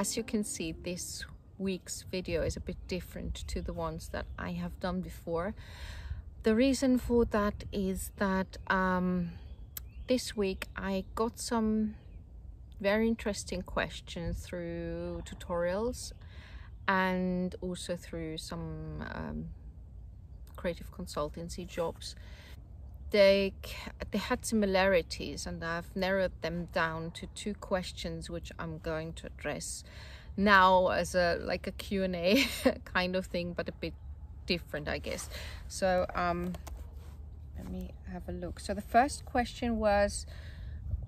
As you can see, this week's video is a bit different to the ones that I have done before. The reason for that is that this week I got some very interesting questions through tutorials and also through some creative consultancy jobs. They had similarities, and I've narrowed them down to 2 questions which I'm going to address now as like a Q&A kind of thing, but a bit different, I guess. So let me have a look. So the first question was,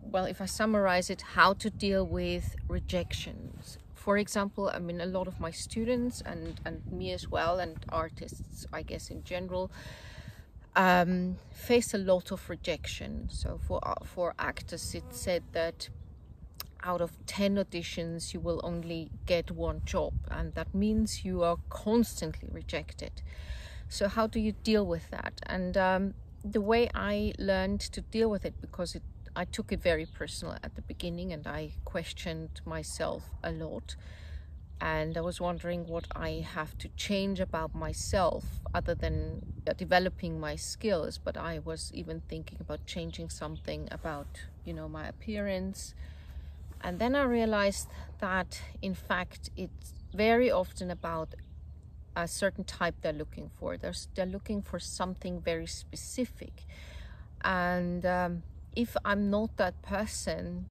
well, if I summarize it, how to deal with rejections. For example, I mean, a lot of my students and me as well, and artists, I guess, in general, face a lot of rejection. So for actors, it's said that out of 10 auditions you will only get 1 job, and that means you are constantly rejected. So how do you deal with that? And the way I learned to deal with it, because I took it very personal at the beginning and I questioned myself a lot, and I was wondering what I have to change about myself other than developing my skills. But I was even thinking about changing something about, you know, my appearance. And then I realized that in fact it's very often about a certain type they're looking for. They're looking for something very specific, and if I'm not that person,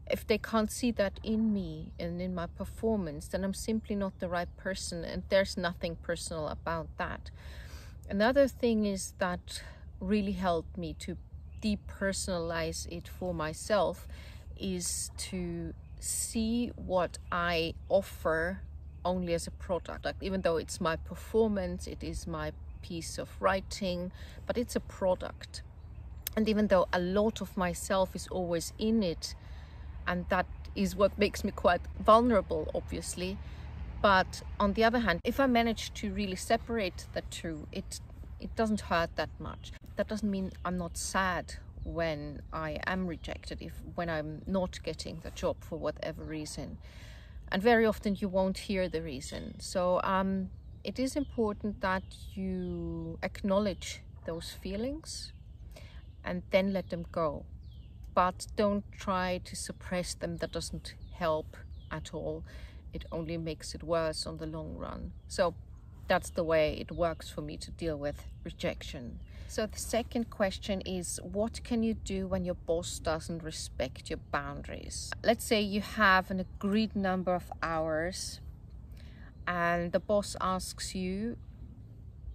if they can't see that in me and in my performance, then I'm simply not the right person, and there's nothing personal about that. Another thing is that really helped me to depersonalize it for myself is to see what I offer only as a product. Like, even though it's my performance, it is my piece of writing, but it's a product. And even though a lot of myself is always in it, and that is what makes me quite vulnerable, obviously, but on the other hand, if I manage to really separate the two, it doesn't hurt that much. That doesn't mean I'm not sad when I am rejected, when I'm not getting the job for whatever reason. And very often you won't hear the reason. So it is important that you acknowledge those feelings and then let them go. But don't try to suppress them. That doesn't help at all. It only makes it worse on the long run. So that's the way it works for me to deal with rejection. So the second question is, what can you do when your boss doesn't respect your boundaries? Let's say you have an agreed number of hours and the boss asks you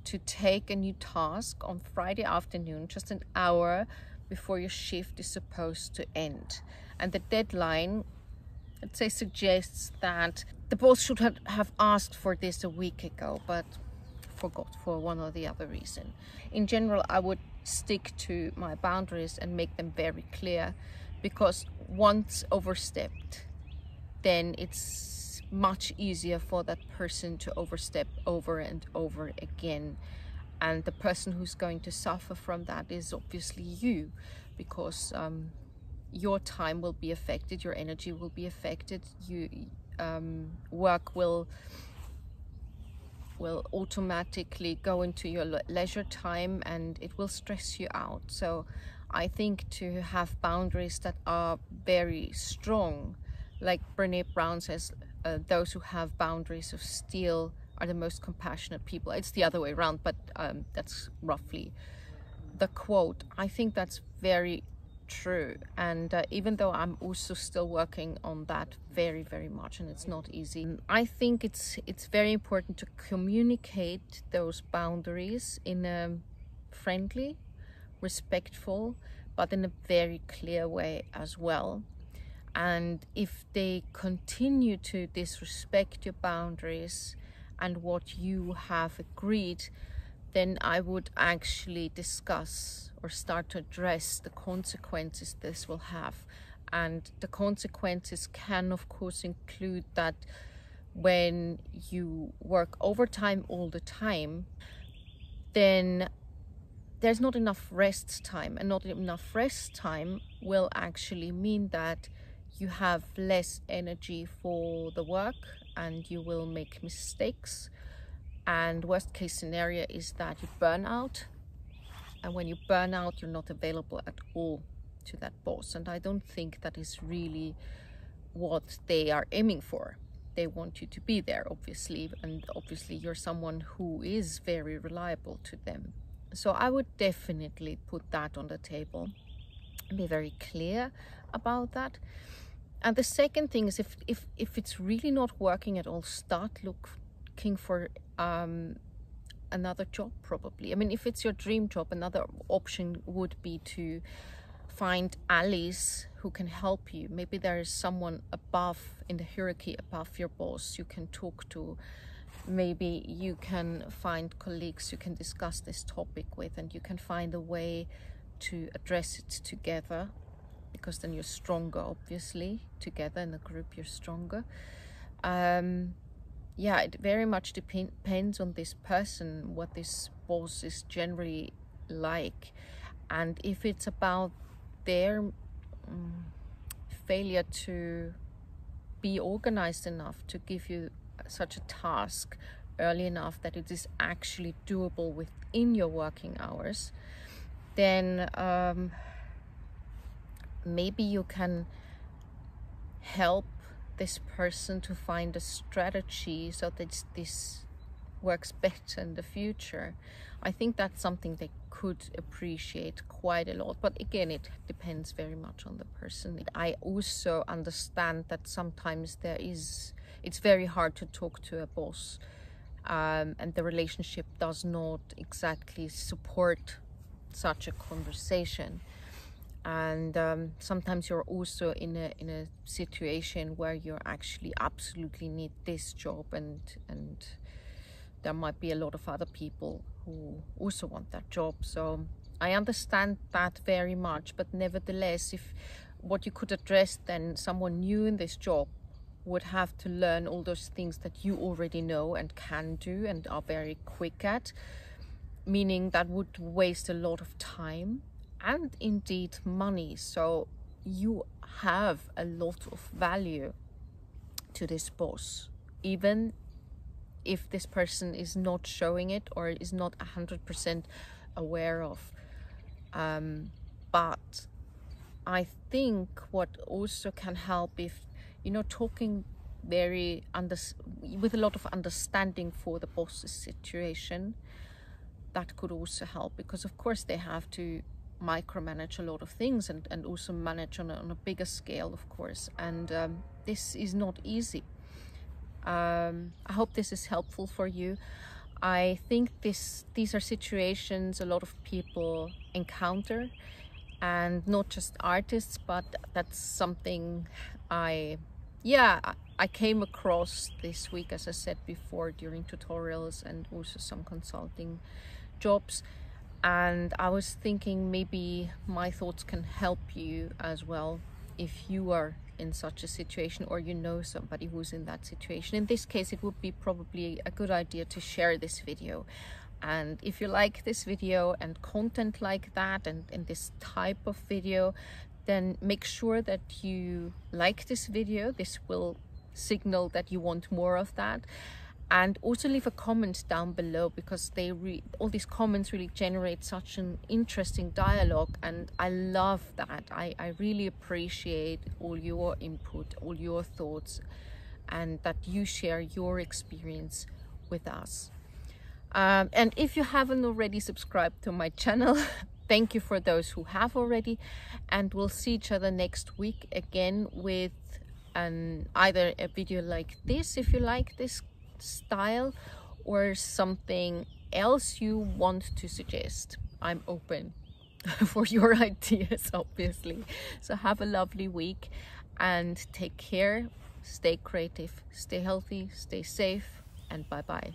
to take a new task on Friday afternoon, just an hour before your shift is supposed to end. And the deadline, let's say, suggests that the boss should have asked for this a week ago, but forgot for one or the other reason. In general, I would stick to my boundaries and make them very clear, because once overstepped, then it's much easier for that person to overstep over and over again. And the person who's going to suffer from that is obviously you, because your time will be affected, your energy will be affected, work will automatically go into your leisure time, and it will stress you out. So I think to have boundaries that are very strong, like Brené Brown says, those who have boundaries of steel are the most compassionate people. It's the other way around, but that's roughly the quote. I think that's very true, and even though I'm also still working on that very, very much, and it's not easy, I think it's very important to communicate those boundaries in a friendly, respectful, but in a very clear way as well. And if they continue to disrespect your boundaries and what you have agreed, then I would actually discuss or start to address the consequences this will have. And the consequences can, of course, include that when you work overtime all the time, then there's not enough rest time, and not enough rest time will actually mean that you have less energy for the work and you will make mistakes. And worst case scenario is that you burn out. And when you burn out, you're not available at all to that boss. And I don't think that is really what they are aiming for. They want you to be there, obviously, and obviously you're someone who is very reliable to them. So I would definitely put that on the table and be very clear about that. And the second thing is, if it's really not working at all, start looking for another job, probably. I mean, if it's your dream job, another option would be to find allies who can help you. Maybe there is someone above in the hierarchy, above your boss, you can talk to. Maybe you can find colleagues you can discuss this topic with, and you can find a way to address it together, because then you're stronger, obviously. Together in a group, you're stronger. Yeah, it very much depends on this person, what this boss is generally like. And if it's about their failure to be organized enough to give you such a task early enough that it is actually doable within your working hours, then maybe you can help this person to find a strategy so that this works better in the future. I think that's something they could appreciate quite a lot, but again, it depends very much on the person. I also understand that sometimes it's very hard to talk to a boss, and the relationship does not exactly support such a conversation. And sometimes you're also in a situation where you actually absolutely need this job, and there might be a lot of other people who also want that job. So I understand that very much, but nevertheless, if what you could address, then someone new in this job would have to learn all those things that you already know and can do and are very quick at, meaning that would waste a lot of time and indeed money. So you have a lot of value to this boss, even if this person is not showing it or is not 100% aware of. But I think what also can help, if talking with a lot of understanding for the boss's situation, that could also help, because of course they have to micromanage a lot of things and also manage on a bigger scale, of course, and this is not easy. I hope this is helpful for you. I think these are situations a lot of people encounter, and not just artists, but that's something I came across this week, as I said before, during tutorials and also some consulting jobs. And I was thinking maybe my thoughts can help you as well if you are in such a situation, or somebody who's in that situation. In this case, it would be probably a good idea to share this video. And if you like this video and content like that and this type of video, then make sure that you like this video. This will signal that you want more of that. And also leave a comment down below, because all these comments really generate such an interesting dialogue, and I love that. I really appreciate all your input, all your thoughts, and that you share your experience with us. And if you haven't already subscribed to my channel, thank you for those who have already, and we'll see each other next week again with either a video like this, if you like this style, or something else you want to suggest. I'm open for your ideas, obviously. So have a lovely week and take care. Stay creative, stay healthy, stay safe, and bye bye.